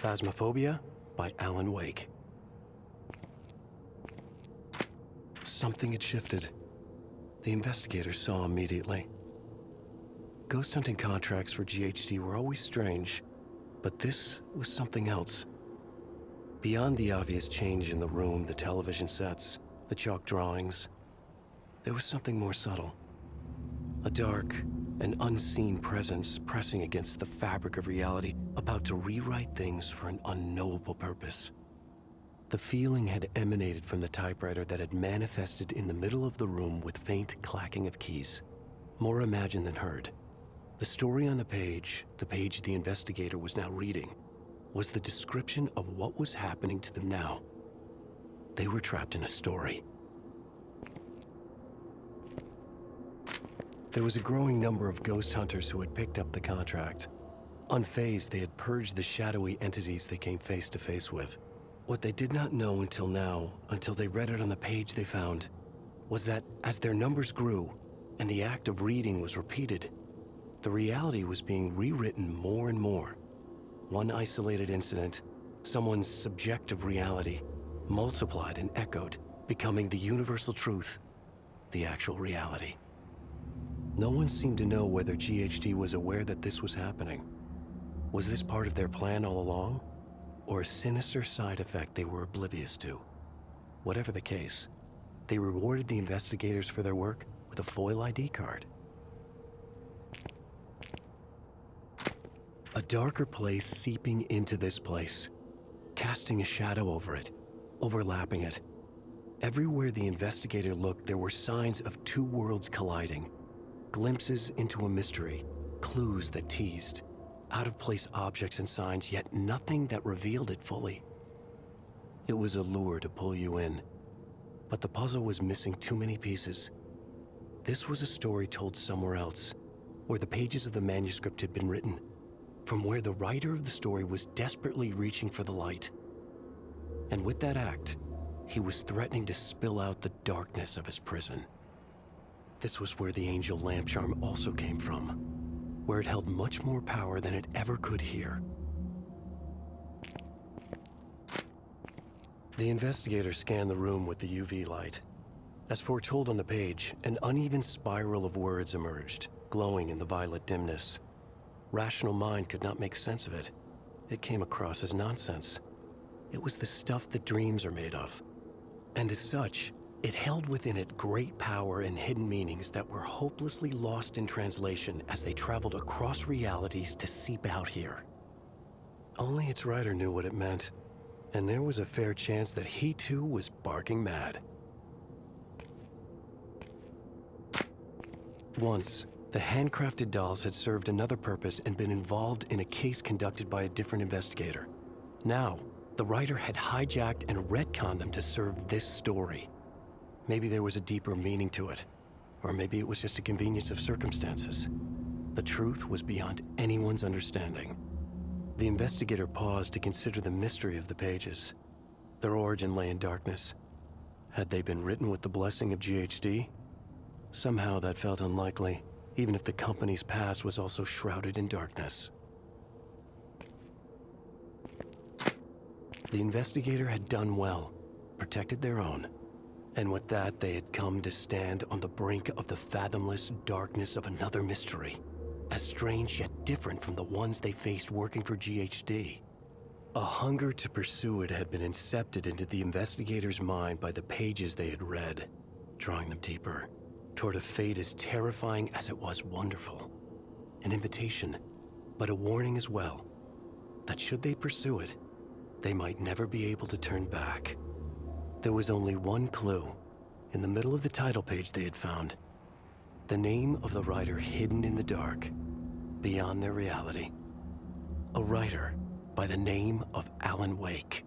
Phasmophobia by Alan Wake. Something had shifted. The investigators saw immediately. Ghost hunting contracts for GHD were always strange, but this was something else. Beyond the obvious change in the room, the television sets, the chalk drawings, there was something more subtle. A dark and unseen presence pressing against the fabric of reality, about to rewrite things for an unknowable purpose. The feeling had emanated from the typewriter that had manifested in the middle of the room with faint clacking of keys. More imagined than heard. The story on the page the investigator was now reading, was the description of what was happening to them now. They were trapped in a story. There was a growing number of ghost hunters who had picked up the contract. Unfazed, they had purged the shadowy entities they came face to face with. What they did not know until now, until they read it on the page they found, was that as their numbers grew, and the act of reading was repeated, the reality was being rewritten more and more. One isolated incident, someone's subjective reality, multiplied and echoed, becoming the universal truth, the actual reality. No one seemed to know whether GHD was aware that this was happening. Was this part of their plan all along, or a sinister side effect they were oblivious to? Whatever the case, they rewarded the investigators for their work with a foil ID card. A darker place seeping into this place, casting a shadow over it, overlapping it. Everywhere the investigator looked, there were signs of two worlds colliding. Glimpses into a mystery, clues that teased, out-of-place objects and signs, yet nothing that revealed it fully. It was a lure to pull you in, but the puzzle was missing too many pieces. This was a story told somewhere else, where the pages of the manuscript had been written, from where the writer of the story was desperately reaching for the light. And with that act, he was threatening to spill out the darkness of his prison. This was where the angel lamp charm also came from, where it held much more power than it ever could here. The investigator scanned the room with the UV light. As foretold on the page, an uneven spiral of words emerged, glowing in the violet dimness. Rational mind could not make sense of it. It came across as nonsense. It was the stuff that dreams are made of. And as such, it held within it great power and hidden meanings that were hopelessly lost in translation as they traveled across realities to seep out here. Only its writer knew what it meant, and there was a fair chance that he too was barking mad. Once, the handcrafted dolls had served another purpose and been involved in a case conducted by a different investigator. Now, the writer had hijacked and retconned them to serve this story. Maybe there was a deeper meaning to it, or maybe it was just a convenience of circumstances. The truth was beyond anyone's understanding. The investigator paused to consider the mystery of the pages. Their origin lay in darkness. Had they been written with the blessing of GHD? Somehow that felt unlikely, even if the company's past was also shrouded in darkness. The investigator had done well, protected their own. And with that, they had come to stand on the brink of the fathomless darkness of another mystery, as strange yet different from the ones they faced working for GHD. A hunger to pursue it had been incepted into the investigators' mind by the pages they had read, drawing them deeper, toward a fate as terrifying as it was wonderful. An invitation, but a warning as well, that should they pursue it, they might never be able to turn back. There was only one clue, in the middle of the title page they had found. The name of the writer hidden in the dark, beyond their reality. A writer by the name of Alan Wake.